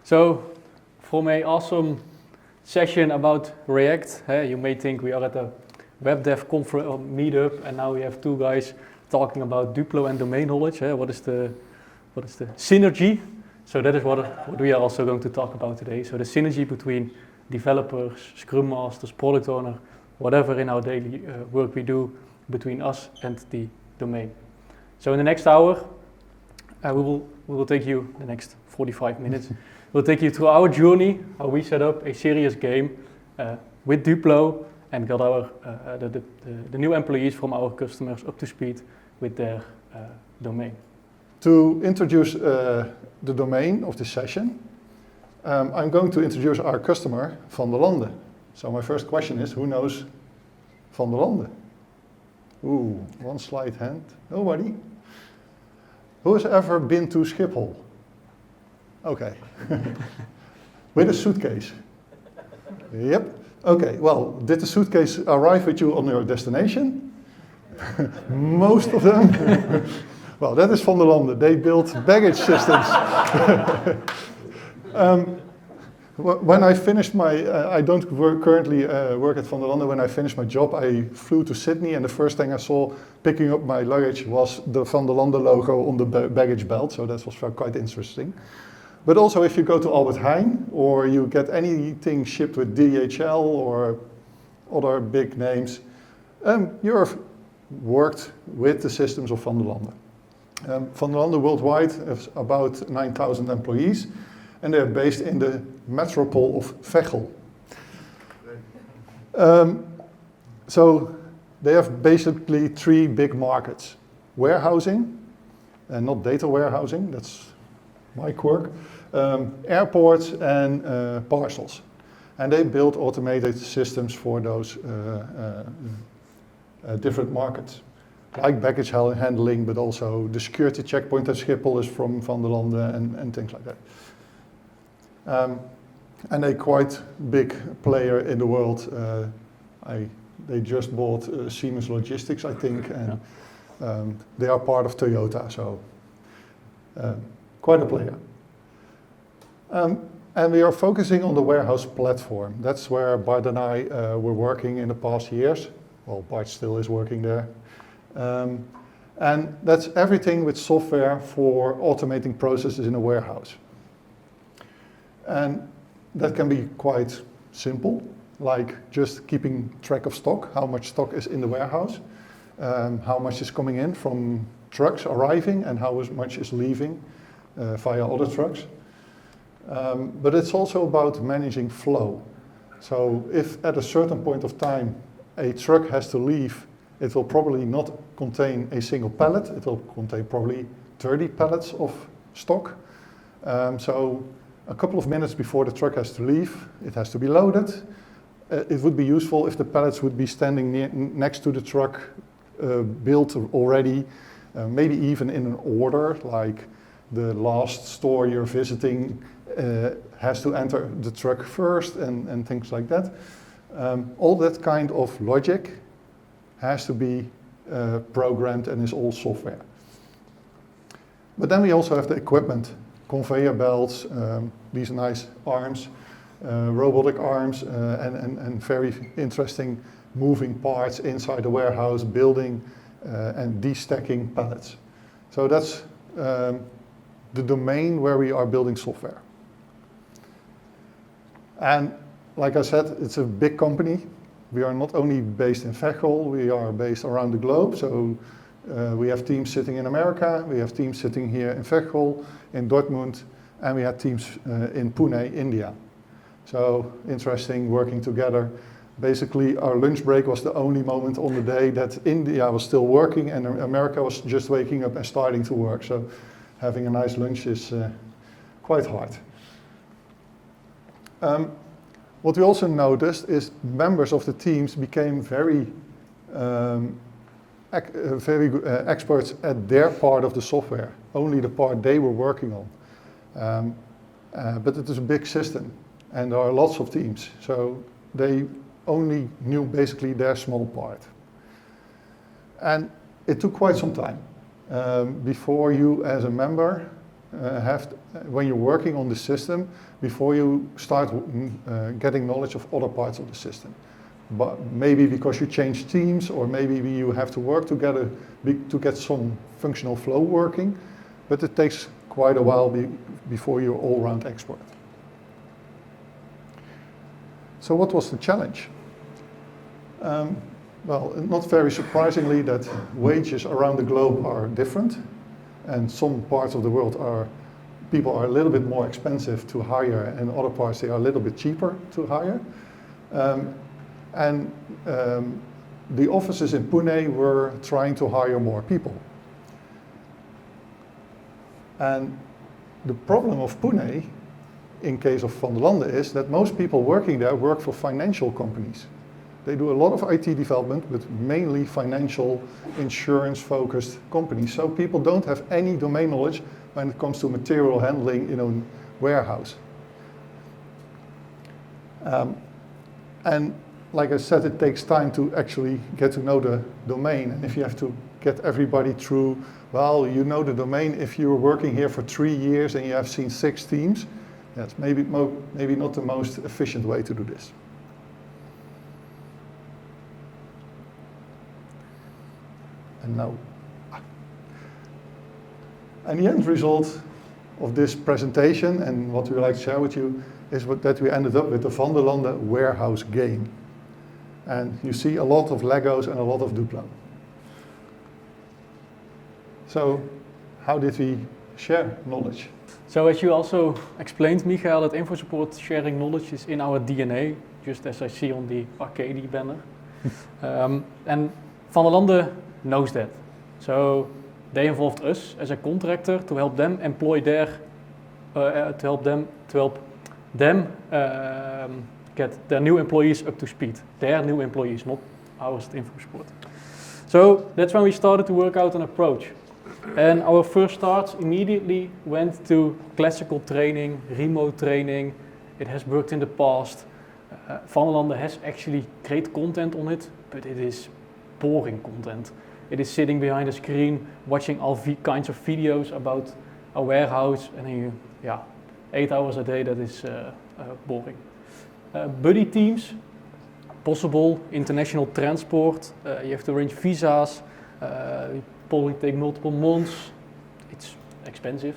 So, from a awesome session about React, you may think we are at a WebDev meetup, and now we have two guys talking about Duplo and domain knowledge. What is the synergy? So that is what we are also going to talk about today. So the synergy between developers, Scrum Masters, Product Owner, whatever in our daily work we do between us and the domain. So in the next hour, we will take you, the next 45 minutes, we'll take you through our journey, how we set up a serious game with Duplo and got our the new employees from our customers up to speed with their domain. To introduce the domain of this session, I'm going to introduce our customer, Van der Lande. So my first question is, who knows Van der Lande? Ooh, one slight hand. Nobody? Who has ever been to Schiphol? Okay. With a suitcase? Yep. Okay, well, did the suitcase arrive with you on your destination? Most of them. Well, that is Van der Lande. They build baggage systems. When I finished my, I don't currently work at Van der Lande. When I finished my job, I flew to Sydney, and the first thing I saw picking up my luggage was the Van der Lande logo on the baggage belt. So that was quite interesting. But also, if you go to Albert Heijn, or you get anything shipped with DHL or other big names, you've worked with the systems of Van der Lande. Van der Lande worldwide has about 9,000 employees, and they're based in the metropole of Veghel. So they have basically three big markets: warehousing, and not data warehousing, that's my quirk, airports, and parcels. And they build automated systems for those different markets, like baggage handling, but also the security checkpoint at Schiphol is from Van der Lande and things like that. And a quite big player in the world. They just bought Siemens Logistics, I think, and they are part of Toyota, so quite a player. And we are focusing on the warehouse platform. That's where Bart and I were working in the past years. Well, Bart still is working there. And that's everything with software for automating processes in a warehouse. And that can be quite simple, like just keeping track of stock, how much stock is in the warehouse, how much is coming in from trucks arriving, and how much is leaving via other trucks. But it's also about managing flow. So if at a certain point of time a truck has to leave, it will probably not contain a single pallet. It will contain probably 30 pallets of stock. So a couple of minutes before the truck has to leave, it has to be loaded. It would be useful if the pallets would be standing next to the truck, built already, maybe even in an order, like the last store you're visiting has to enter the truck first, and things like that. All that kind of logic has to be programmed and is all software. But then we also have the equipment, conveyor belts, these nice arms, robotic arms, and very interesting moving parts inside the warehouse, building and destacking pallets. So that's the domain where we are building software. And like I said, it's a big company. We are not only based in Veghel, we are based around the globe. So we have teams sitting in America, we have teams sitting here in Veghel, in Dortmund, and we have teams in Pune, India. So interesting working together. Basically, our lunch break was the only moment on the day that India was still working and America was just waking up and starting to work. So having a nice lunch is quite hard. What we also noticed is members of the teams became very experts at their part of the software, only the part they were working on. But it is a big system, and there are lots of teams, so they only knew basically their small part. And it took quite some time before you as a member when you're working on the system before you start getting knowledge of other parts of the system. But maybe because you change teams, or maybe you have to work together to get some functional flow working, but it takes quite a while before you're all-round expert. So what was the challenge? Well, not very surprisingly, that wages around the globe are different, and some parts of the world people are a little bit more expensive to hire, and other parts they are a little bit cheaper to hire. The offices in Pune were trying to hire more people. And the problem of Pune, in case of Van der Lande, is that most people working there work for financial companies. They do a lot of IT development, but mainly financial, insurance-focused companies. So people don't have any domain knowledge when it comes to material handling in a warehouse. And like I said, it takes time to actually get to know the domain. And if you have to get everybody through, well, you know the domain if you're working here for 3 years and you have seen 6 teams, that's maybe not the most efficient way to do this. And now, and the end result of this presentation and what we would like to share with you is that we ended up with the Van der Lande warehouse game. And you see a lot of Legos and a lot of Duplo. So, how did we share knowledge? So as you also explained, Michaël, that InfoSupport sharing knowledge is in our DNA, just as I see on the Arcadie banner. And Van der Lande knows that. So they involved us as a contractor to help them employ get their new employees up to speed. Their new employees, not ours at InfoSupport. So that's when we started to work out an approach. And our first starts immediately went to classical training, remote training. It has worked in the past. Van der Lande has actually great content on it, but it is boring content. It is sitting behind a screen, watching all kinds of videos about a warehouse, and 8 hours a day, that is boring. Buddy teams, possible, international transport, you have to arrange visas, you probably take multiple months, it's expensive.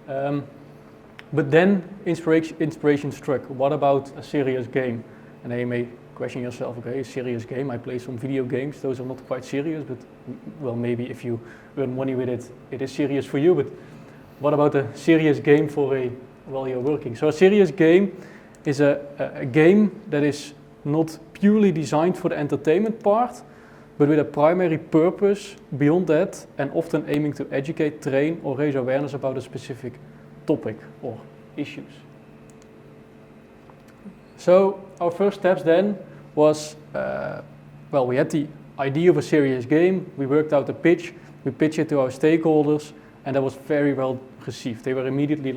But then inspiration struck. What about a serious game? And then you may question yourself, okay, a serious game, I play some video games, those are not quite serious, but well, maybe if you earn money with it, it is serious for you, but what about a serious game while you're working? So a serious game is a game that is not purely designed for the entertainment part, but with a primary purpose beyond that, and often aiming to educate, train, or raise awareness about a specific topic or issues. So our first steps then was, we had the idea of a serious game, we worked out the pitch, we pitched it to our stakeholders, and that was very well received. They were immediately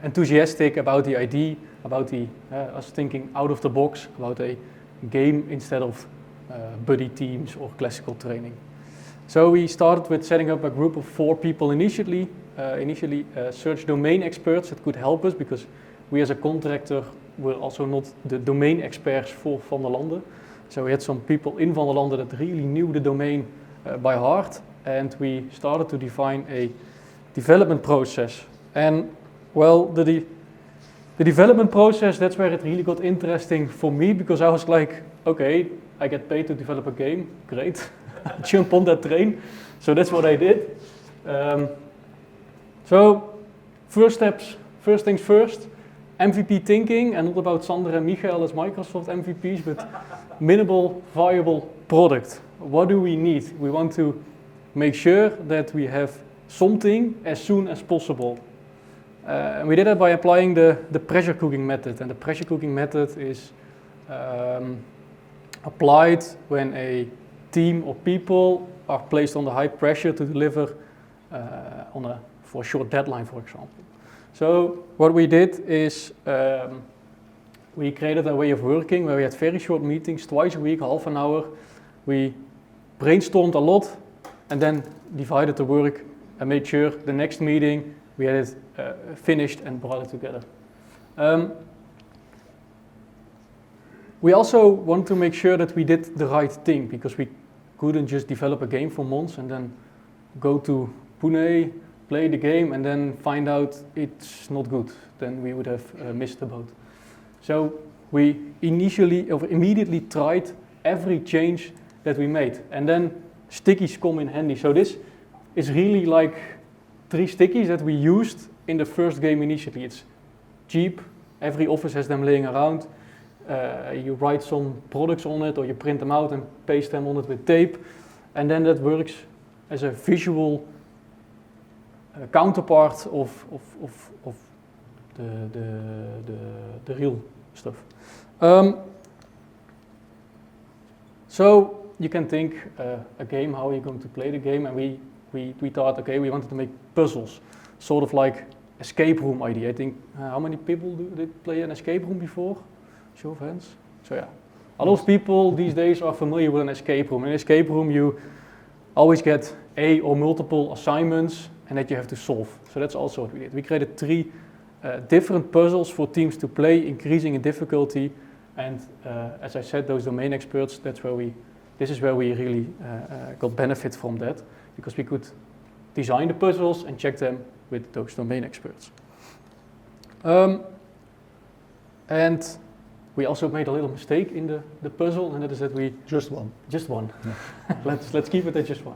enthusiastic about the idea, about us thinking out of the box, about a game instead of buddy teams or classical training. So we started with setting up a group of 4 people initially search domain experts that could help us, because we as a contractor were also not the domain experts for Van der Lande. So we had some people in Van der Lande that really knew the domain by heart, and we started to define a development process. And well, the development process, that's where it really got interesting for me, because I was like, okay, I get paid to develop a game, great, jump on that train. So that's what I did. So first things first, MVP thinking, and not about Sander and Michaël as Microsoft MVPs, but minimal viable product. What do we need? We want to make sure that we have something as soon as possible. And we did that by applying the pressure cooking method, and the pressure cooking method is applied when a team of people are placed under high pressure to deliver for a short deadline, for example. So what we did is we created a way of working where we had very short meetings, twice a week, half an hour. We brainstormed a lot and then divided the work and made sure the next meeting we had it finished and brought it together. We also want to make sure that we did the right thing, because we couldn't just develop a game for months and then go to Pune, play the game, and then find out it's not good. Then we would have missed the boat. So we immediately tried every change that we made, and then stickies come in handy. So this is really like 3 stickies that we used in the first game initially. It's cheap, every office has them laying around. You write some products on it, or you print them out and paste them on it with tape, and then that works as a visual counterpart of the real stuff. So you can think a game, how are you going to play the game? And we thought, okay, we wanted to make puzzles, sort of like escape room idea. I think, how many people did play an escape room before? Show of hands. So yeah, a lot of people these days are familiar with an escape room. In an escape room, you always get a or multiple assignments and that you have to solve. So that's also what we did. We created 3 different puzzles for teams to play, increasing in difficulty. And as I said, those domain experts, this is where we really got benefit from that, because we could design the puzzles and check them with those domain experts. And we also made a little mistake in the puzzle, and that is that we... Just one. Just one. Yeah. Let's keep it at just one.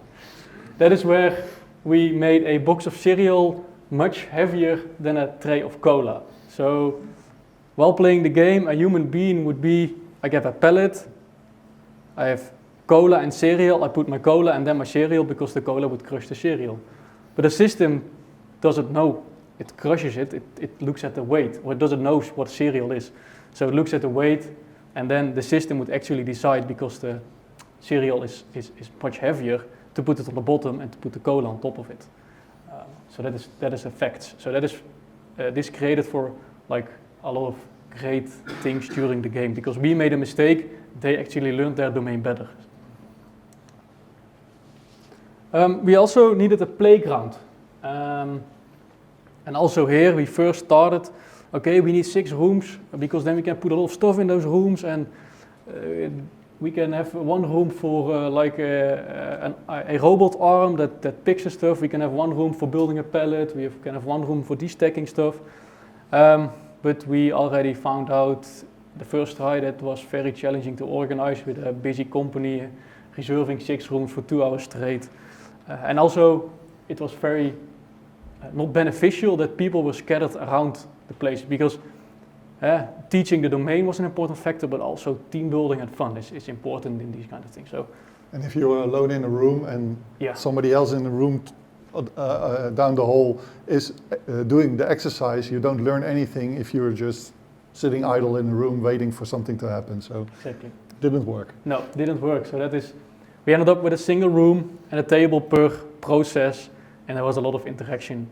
That is where we made a box of cereal much heavier than a tray of cola. So while playing the game, a human being would be, I get a pallet, I have cola and cereal, I put my cola and then my cereal, because the cola would crush the cereal. But the system doesn't know, it crushes it looks at the weight, or it doesn't know what cereal is. So it looks at the weight, and then the system would actually decide, because the cereal is much heavier, to put it on the bottom and to put the cola on top of it. So that is a fact. So that is this created for like a lot of great things during the game, because we made a mistake, they actually learned their domain better. We also needed a playground. And also here we first started, okay, we need 6 rooms, because then we can put a lot of stuff in those rooms, and we can have one room for like a robot arm that picks the stuff. We can have one room for building a pallet. We can have one room for destacking stuff. But we already found out the first try that was very challenging to organize with a busy company, reserving 6 rooms for 2 hours straight. And also it was very not beneficial that people were scattered around the place, because teaching the domain was an important factor, but also team building and fun is important in these kind of things. So, and if you're alone in a room and somebody else in the room down the hall is doing the exercise, you don't learn anything if you're just sitting idle in a room waiting for something to happen. So exactly. It didn't work. No, it didn't work. So we ended up with a single room and a table per process, and there was a lot of interaction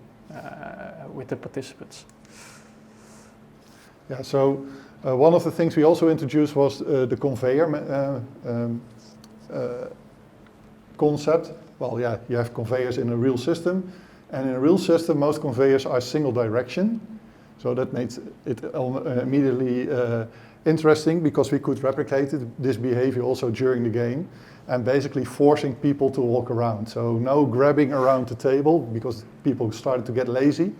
with the participants. Yeah, so one of the things we also introduced was the conveyor concept. Well, yeah, you have conveyors in a real system, and in a real system, most conveyors are single direction. So that makes it immediately interesting, because we could replicate this behavior also during the game, and basically forcing people to walk around. So no grabbing around the table, because people started to get lazy.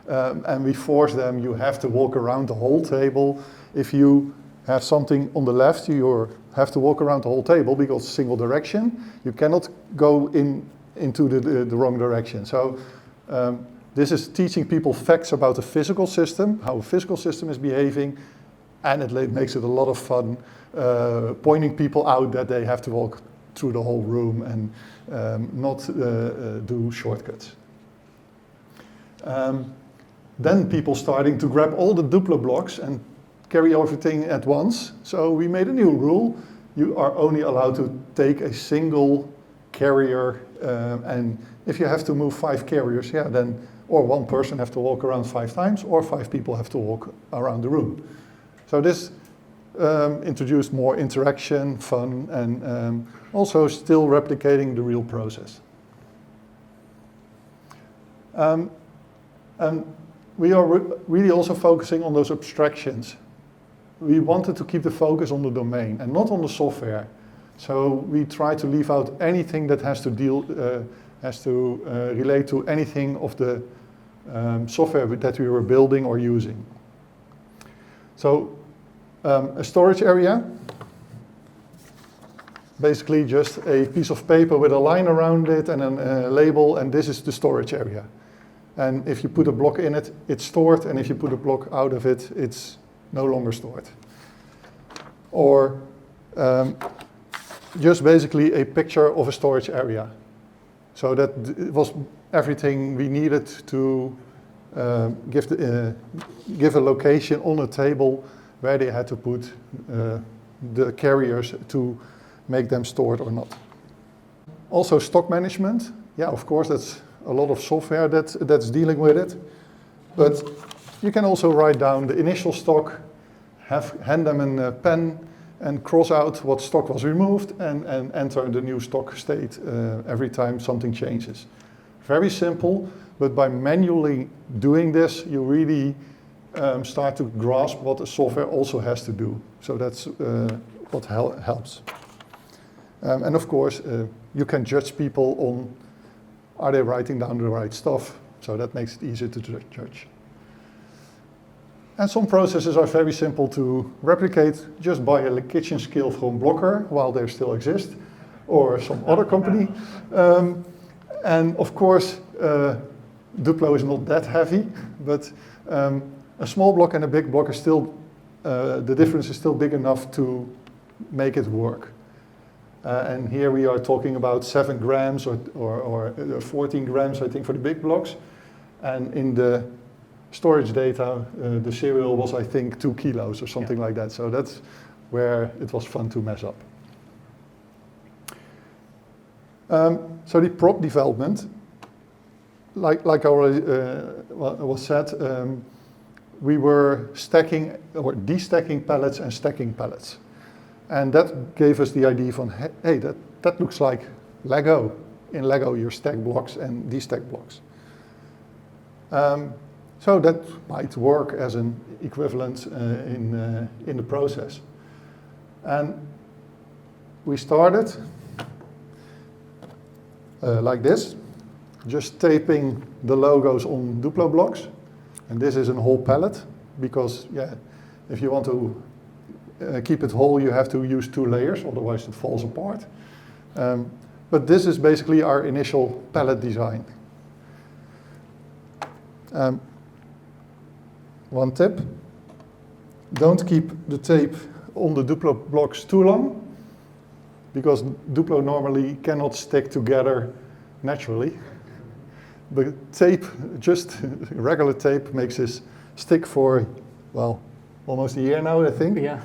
And we force them, you have to walk around the whole table. If you have something on the left, you have to walk around the whole table, because single direction. You cannot go into the wrong direction. So this is teaching people facts about the physical system, how a physical system is behaving, and it makes it a lot of fun pointing people out that they have to walk through the whole room and not do shortcuts. Then people starting to grab all the Duplo blocks and carry everything at once. So we made a new rule. You are only allowed to take a single carrier, and if you have to move 5 carriers, then or one person have to walk around 5 times, or 5 people have to walk around the room. So this introduced more interaction, fun, and also still replicating the real process. And we are really also focusing on those abstractions. We wanted to keep the focus on the domain and not on the software. So we try to leave out anything that has to relate to anything of the software that we were building or using. So a storage area, basically just a piece of paper with a line around it and a label, and this is the storage area. And if you put a block in it, it's stored, and if you put a block out of it, it's no longer stored. Or just basically a picture of a storage area. So that it was everything we needed to give a location on a table where they had to put the carriers to make them stored or not. Also stock management. Yeah, of course, that's a lot of software that's dealing with it. But you can also write down the initial stock, hand them a pen, and cross out what stock was removed and enter the new stock state every time something changes. Very simple, but by manually doing this, you really start to grasp what the software also has to do. So that's what helps. And of course, you can judge people on, are they writing down the right stuff? So that makes it easier to judge. And some processes are very simple to replicate. Just buy a kitchen scale from Blocker while they still exist, or some other company. And of course, Duplo is not that heavy, but a small block and a big block is still, the difference is still big enough to make it work. And here we are talking about 7 grams or 14 grams, I think, for the big blocks. And in the storage data, the serial was, I think, 2 kilos or something like that. So that's where it was fun to mess up. So the prop development, like already was said, we were stacking or destacking pallets and stacking pallets. And that gave us the idea from, hey, that looks like Lego. In Lego, you stack blocks and destack blocks. So that might work as an equivalent in the process. And we started like this, just taping the logos on Duplo blocks. And this is a whole pallet, because if you want to keep it whole, you have to use 2 layers, otherwise it falls apart. But this is basically our initial pallet design. One tip, don't keep the tape on the Duplo blocks too long, because Duplo normally cannot stick together naturally. The tape, just regular tape, makes this stick for, well, almost a year now, I think. Yeah.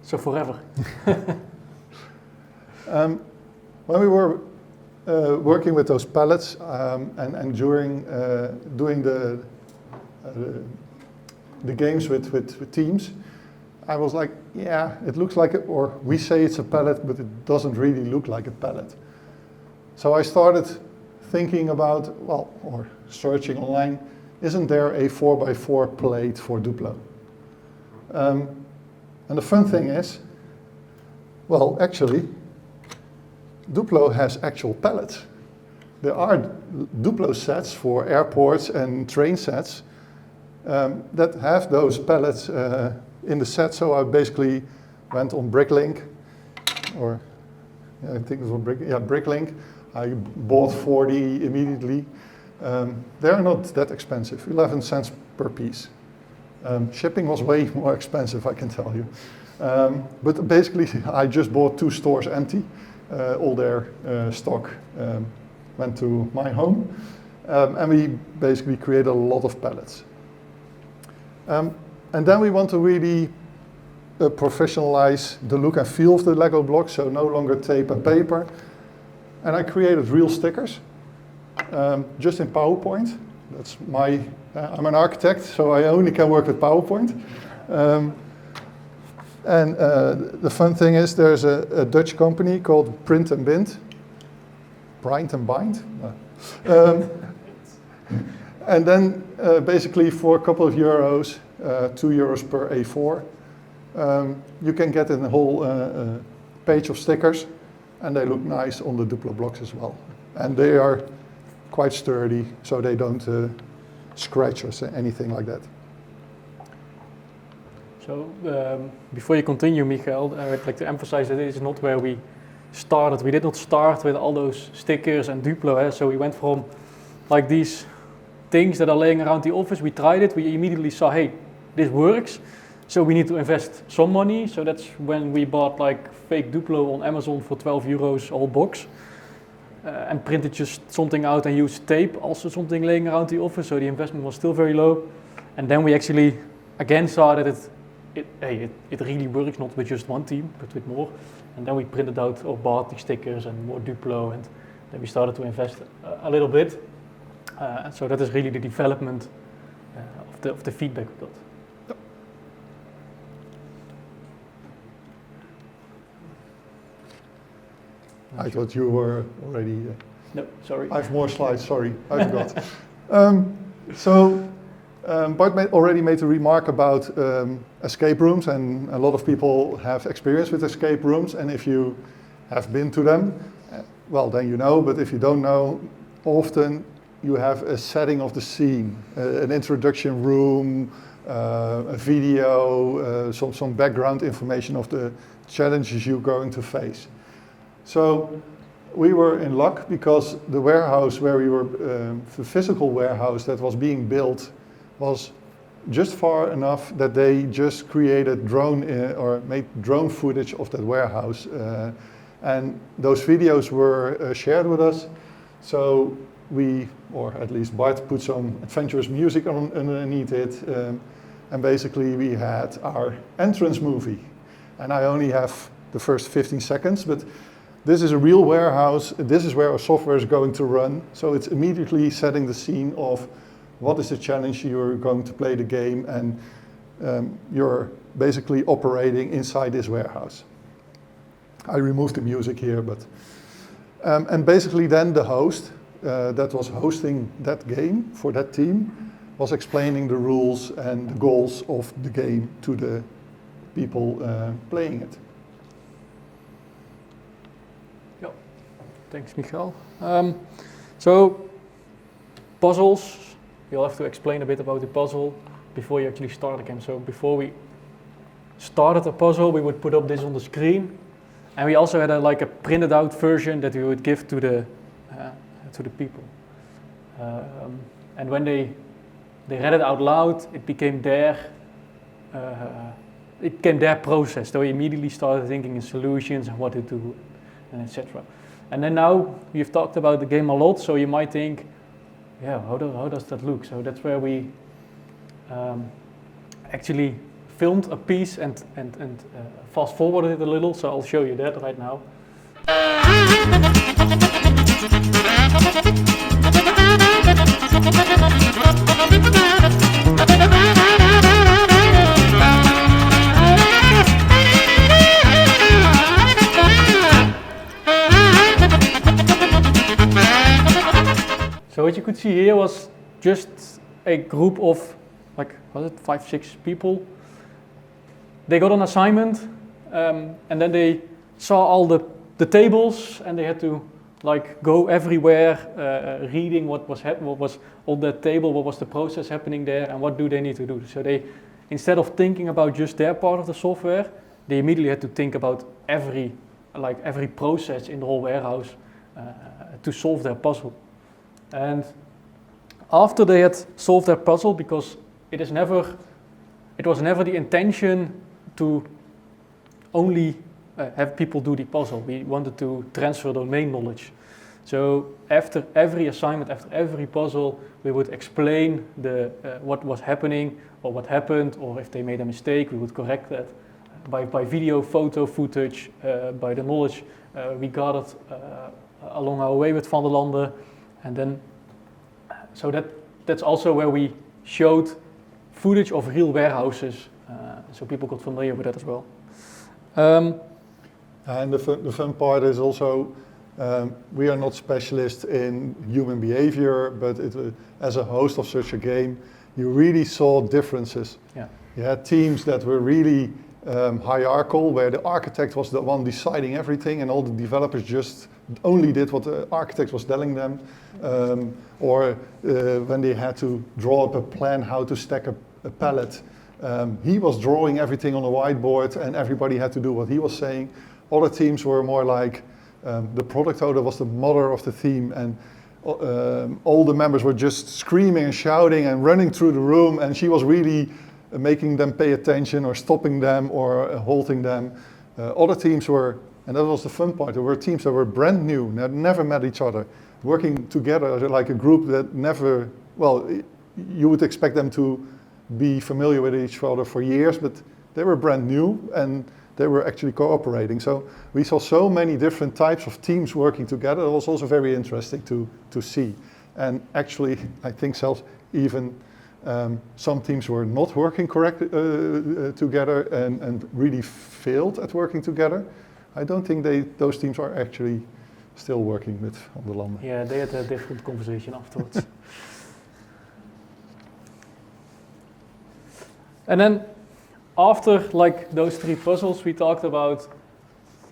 So forever. When we were working with those pallets and during doing the games with teams, I was like, yeah, it looks like it, or we say it's a pallet, but it doesn't really look like a pallet. So I started thinking about, or searching online, isn't there a 4x4 plate for Duplo? And the fun thing is, well, actually, Duplo has actual pallets. There are Duplo sets for airports and train sets that have those pallets in the set. So I basically went on Bricklink, or I think it was Bricklink. I bought 40 immediately. They're not that expensive, 11 cents per piece. Shipping was way more expensive, I can tell you. But basically, I just bought 2 stores empty. All their stock went to my home. And we basically created a lot of pallets. And then we want to really professionalize the look and feel of the Lego blocks, so no longer tape and paper. And I created real stickers, just in PowerPoint. That's I'm an architect, so I only can work with PowerPoint. And the fun thing is, there's a Dutch company called Print and Bind. And then basically for a couple of euros, €2 per A4, you can get a whole page of stickers, and they look nice on the Duplo blocks as well. And they are quite sturdy, so they don't scratch or anything like that. So before you continue, Michaël, I would like to emphasize that this is not where we started. We did not start with all those stickers and Duplo. So we went from like these things that are laying around the office. We tried it. We immediately saw, hey, this works. So we need to invest some money. So that's when we bought like fake Duplo on Amazon for €12 a whole box. And printed just something out and used tape, also something laying around the office. So the investment was still very low. And then we actually again saw that it really works, not with just one team, but with more. And then we printed out or bought the stickers and more Duplo, and then we started to invest a little bit. And so that is really the development of the feedback we got. Yep. I thought you were already... No, sorry. I have more slides, sorry, I forgot. Bart already made a remark about escape rooms, and a lot of people have experience with escape rooms, and if you have been to them, well, then you know, but if you don't know, often you have a setting of the scene, an introduction room, a video, some background information of the challenges you're going to face. So we were in luck because the warehouse where we were, the physical warehouse that was being built was just far enough that they just created or made drone footage of that warehouse. And those videos were shared with us. So we, or at least Bart, put some adventurous music underneath it. And basically we had our entrance movie. And I only have the first 15 seconds, but this is a real warehouse. This is where our software is going to run. So it's immediately setting the scene of what is the challenge you're going to play the game, and you're basically operating inside this warehouse. I removed the music here, but and basically then the host that was hosting that game for that team was explaining the rules and the goals of the game to the people playing it. Yeah, thanks, Michaël. So puzzles. You'll have to explain a bit about the puzzle before you actually start the game. So before we started a puzzle, we would put up this on the screen, and we also had a printed out version that we would give to the people. And when they read it out loud, it became their process. So we immediately started thinking in solutions and what to do, and etc. And then now you've talked about the game a lot, so you might think, yeah, how does that look? So that's where we actually filmed a piece and fast forwarded it a little. So I'll show you that right now. So what you could see here was just a group of, 5-6 people. They got an assignment, and then they saw all the tables, and they had to go everywhere, reading what was on that table, what was the process happening there, and what do they need to do. So they, instead of thinking about just their part of the software, they immediately had to think about every process in the whole warehouse to solve their puzzle. And after they had solved their puzzle, because it was never the intention to only have people do the puzzle. We wanted to transfer domain knowledge. So after every assignment, after every puzzle, we would explain what was happening or what happened, or if they made a mistake, we would correct that by video, photo footage, by the knowledge we gathered along our way with Van der Landen. And then, so that's also where we showed footage of real warehouses, so people got familiar with that as well. And the fun part is also We are not specialists in human behavior, but as a host of such a game, you really saw differences. Yeah. You had teams that were really hierarchical, where the architect was the one deciding everything and all the developers just only did what the architect was telling them. Or when they had to draw up a plan how to stack a pallet, he was drawing everything on a whiteboard and everybody had to do what he was saying. Other teams were more like the product owner was the mother of the team, and all the members were just screaming and shouting and running through the room, and she was really making them pay attention or stopping them or halting them. Other teams were, and that was the fun part, there were teams that were brand new, that never met each other, working together like a group that never, well, you would expect them to be familiar with each other for years, but they were brand new and they were actually cooperating. So we saw so many different types of teams working together. It was also very interesting to see. And actually, I think even some teams were not working together and really failed at working together. I don't think those teams are actually still working with Van der Landen. Yeah, they had a different conversation afterwards. And then after like those 3 puzzles we talked about,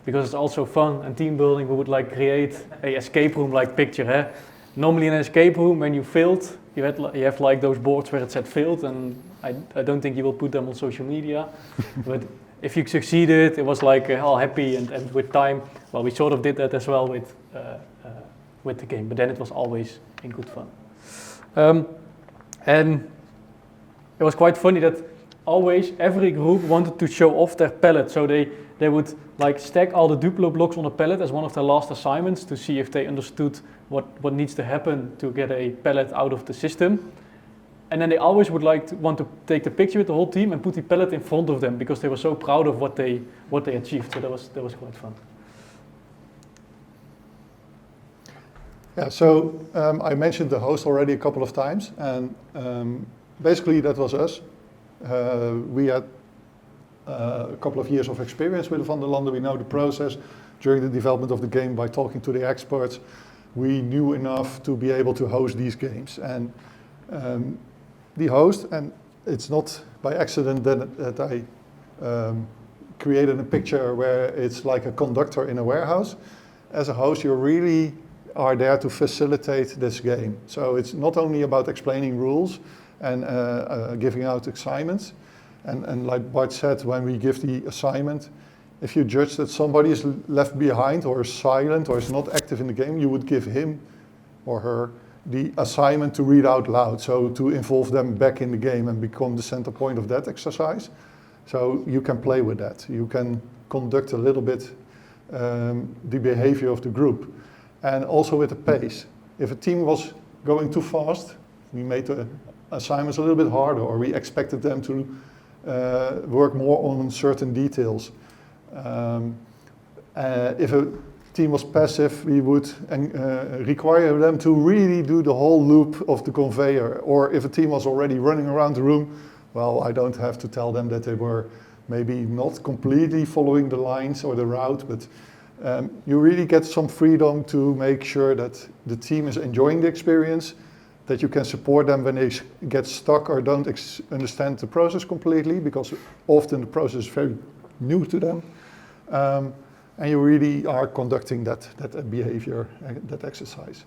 because it's also fun and team building, we would like create a escape room like picture. Eh? Normally in an escape room, when you failed, you have like those boards where it said failed, and I don't think you will put them on social media. But if you succeeded, it was like all happy, and with time, well, we sort of did that as well with the game, but then it was always in good fun. And it was quite funny that always every group wanted to show off their palette, so they would like stack all the Duplo blocks on a palette as one of their last assignments to see if they understood what needs to happen to get a palette out of the system. And then they always would want to take the picture with the whole team and put the palette in front of them because they were so proud of what they achieved. So that was quite fun. Yeah, so I mentioned the host already a couple of times, and basically that was us. We had a couple of years of experience with Van der Landen. We know the process during the development of the game by talking to the experts. We knew enough to be able to host these games. And the host, and it's not by accident that I created a picture where it's like a conductor in a warehouse. As a host, you really are there to facilitate this game. So it's not only about explaining rules and giving out assignments. And like Bart said, when we give the assignment, if you judge that somebody is left behind or is silent or is not active in the game, you would give him or her the assignment to read out loud, so to involve them back in the game and become the center point of that exercise. So you can play with that. You can conduct a little bit the behavior of the group. And also with the pace. If a team was going too fast, we made the assignments a little bit harder, or we expected them to work more on certain details. If a team was passive, we would require them to really do the whole loop of the conveyor. Or if a team was already running around the room, well, I don't have to tell them that they were maybe not completely following the lines or the route, but you really get some freedom to make sure that the team is enjoying the experience, that you can support them when they get stuck or don't understand the process completely, because often the process is very new to them. And you really are conducting that behavior, that exercise.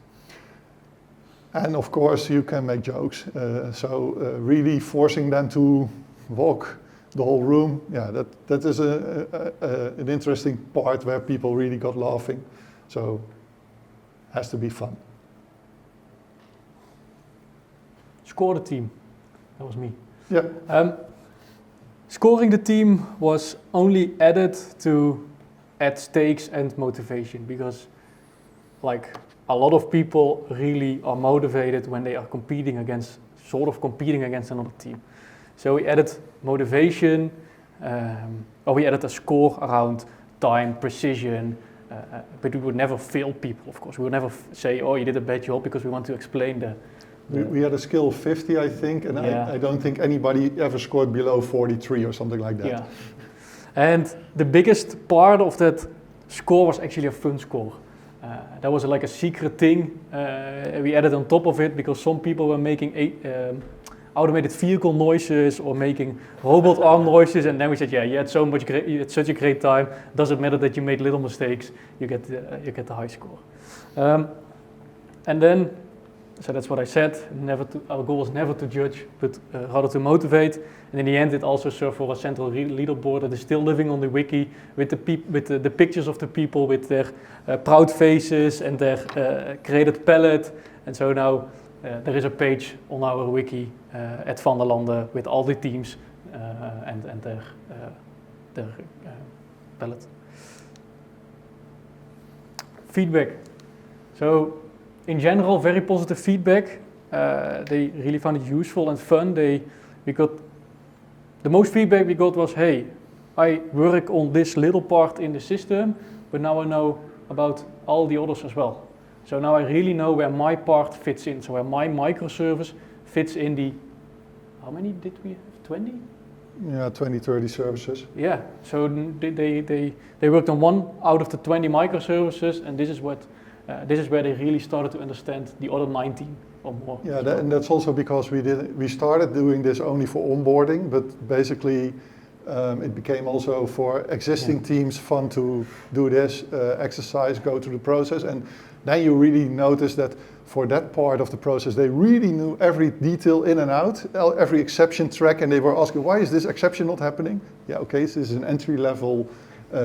And of course you can make jokes, so really forcing them to walk the whole room, yeah, that is an interesting part where people really got laughing, so has to be fun. Score the team, that was me. Yeah. Scoring the team was only added to add stakes and motivation, because like a lot of people really are motivated when they are competing against another team. So we added motivation, or we added a score around time, precision, but we would never fail people, of course. We would never say, oh, you did a bad job, because we want to explain We had a skill of 50, I think, and yeah. I don't think anybody ever scored below 43 or something like that. Yeah. And the biggest part of that score was actually a fun score. That was like a secret thing we added on top of it because some people were making automated vehicle noises or making robot arm noises, and then we said, yeah, you had such a great time. Doesn't matter that you made little mistakes. You get the high score. And then, so that's what I said. Our goal was never to judge, but rather to motivate. And in the end, it also served for a central leaderboard that is still living on the wiki with the pictures of the people with their proud faces and their created palette. And so now there is a page on our wiki at Van der Landen with all the teams and their palette. Feedback. So in general, very positive feedback. They really found it useful and fun. The most feedback we got was, hey, I work on this little part in the system, but now I know about all the others as well. So now I really know where my part fits in. So where my microservice fits in the, how many did we have? 20? Yeah, 20, 30 services. Yeah, so they worked on 1 out of the 20 microservices, and this is where they really started to understand the other 19 or more. Yeah, and that's also because we started doing this only for onboarding, but basically it became also for existing teams fun to do this exercise, go through the process, and then you really notice that for that part of the process, they really knew every detail in and out, every exception track, and they were asking, why is this exception not happening? Yeah, okay, so this is an entry-level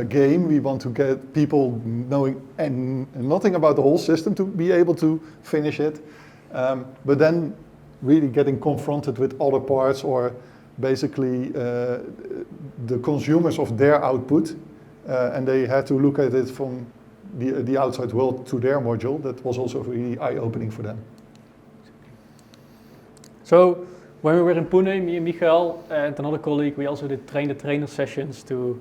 game. We want to get people knowing and nothing about the whole system to be able to finish it. But then really getting confronted with other parts or basically the consumers of their output, and they had to look at it from the outside world to their module. That was also really eye-opening for them. So when we were in Pune, me and Michaël and another colleague, we also did train-the-trainer sessions to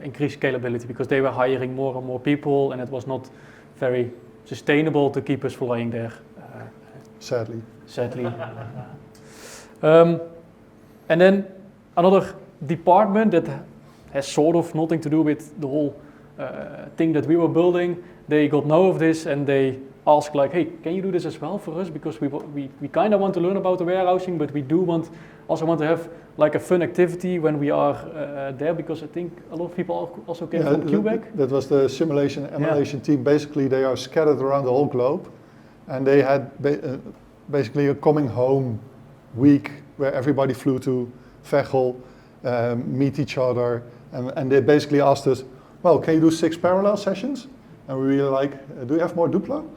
increase scalability because they were hiring more and more people, and it was not very sustainable to keep us flying there. Sadly. And then another department that has sort of nothing to do with the whole thing that we were building, they got know of this and they asked like, hey, can you do this as well for us? Because we kind of want to learn about the warehousing, but we do also want to have like a fun activity when we are there, because I think a lot of people also came from Quebec. That was the simulation emulation team. Basically, they are scattered around the whole globe, and they had basically a coming home week where everybody flew to Veghel, meet each other, and they basically asked us, well, can you do 6 parallel sessions? And we were like, do you have more Duplo?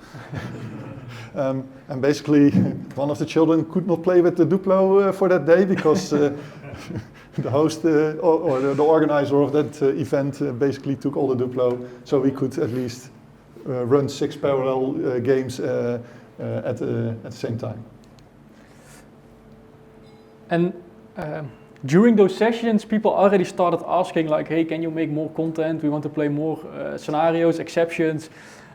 And basically, one of the children could not play with the Duplo for that day because the host or the organizer of that event basically took all the Duplo, so we could at least run 6 parallel games at the same time. And during those sessions, people already started asking like, hey, can you make more content? We want to play more scenarios, exceptions.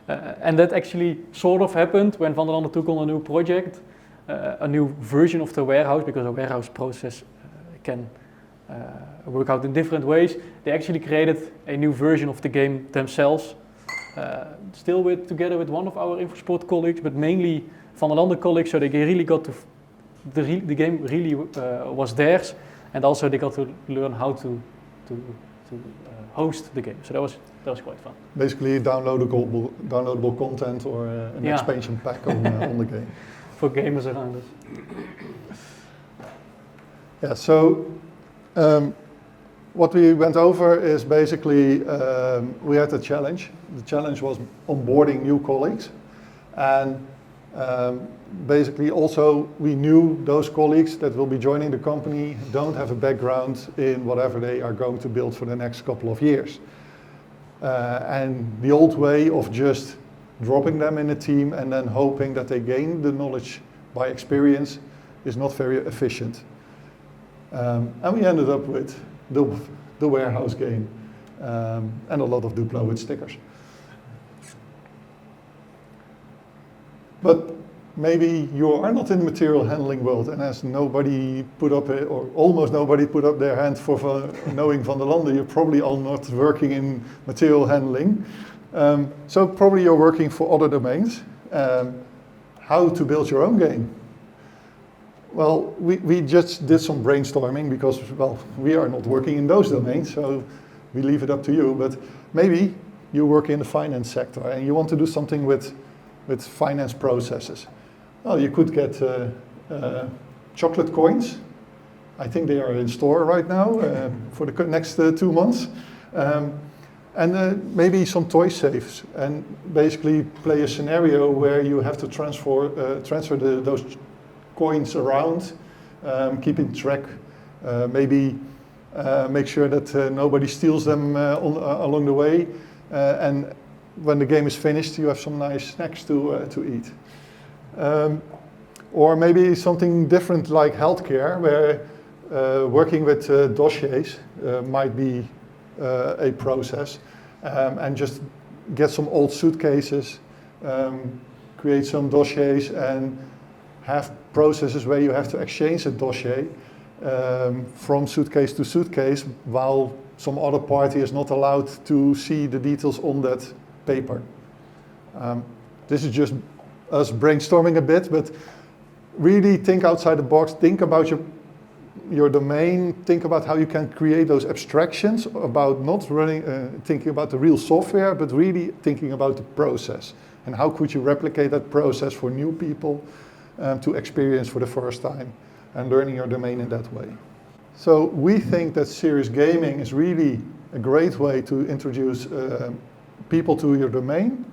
And that actually sort of happened when Van der Landen took on a new project, a new version of the warehouse, because a warehouse process can work out in different ways. They actually created a new version of the game themselves, still together with one of our InfoSport colleagues, but mainly Van der Landen colleagues, so they really got to, the game really was theirs. And also they got to learn how to host the game. So that was quite fun. Basically downloadable content or an expansion pack on the game. For gamers around us. Yeah, so what we went over is basically we had a challenge. The challenge was onboarding new colleagues. And basically also we knew those colleagues that will be joining the company don't have a background in whatever they are going to build for the next couple of years. And the old way of just dropping them in a team and then hoping that they gain the knowledge by experience is not very efficient. And we ended up with the warehouse game and a lot of Duplo with stickers. But maybe you are not in the material handling world, and as nobody put up, or almost nobody put up their hand for knowing Van der Landen, you're probably all not working in material handling. So probably you're working for other domains. How to build your own game? Well, we just did some brainstorming because, well, we are not working in those domains, so we leave it up to you. But maybe you work in the finance sector and you want to do something with finance processes. Well, you could get chocolate coins. I think they are in store right now for the next 2 months. And maybe some toy safes, and basically play a scenario where you have to transfer those coins around, keeping track, maybe make sure that nobody steals them along the way, and when the game is finished you have some nice snacks to eat. Or maybe something different like healthcare, where working with dossiers might be a process, and just get some old suitcases, create some dossiers, and have processes where you have to exchange a dossier from suitcase to suitcase, while some other party is not allowed to see the details on that paper. This is just us brainstorming a bit, but really think outside the box, think about your domain, think about how you can create those abstractions about not thinking about the real software, but really thinking about the process. And how could you replicate that process for new people to experience for the first time, and learning your domain in that way. So we think that serious gaming is really a great way to introduce people to your domain.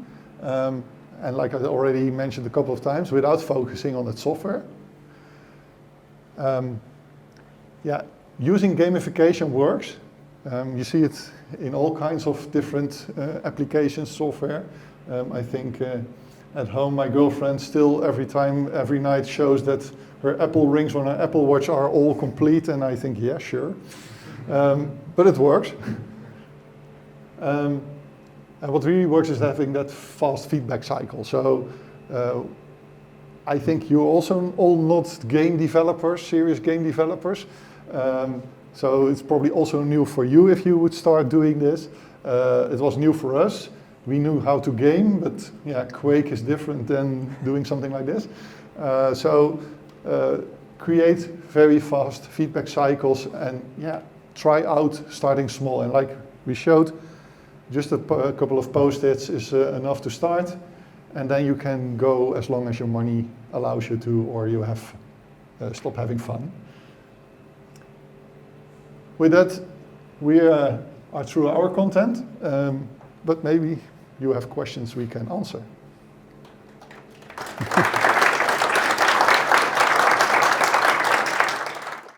And like I already mentioned a couple of times, without focusing on the software. Using gamification works. You see it in all kinds of different applications, software. I think at home my girlfriend still every night shows that her Apple rings on her Apple Watch are all complete, and I think, yeah, sure. But it works. And what really works is having that fast feedback cycle. So I think you're also all not game developers, serious game developers. So it's probably also new for you if you would start doing this. It was new for us. We knew how to game, but yeah, Quake is different than doing something like this. So create very fast feedback cycles, and yeah, try out starting small. And like we showed, just a couple of post-its is enough to start, and then you can go as long as your money allows you to, or you have stop having fun. With that, we are through our content, but maybe you have questions we can answer.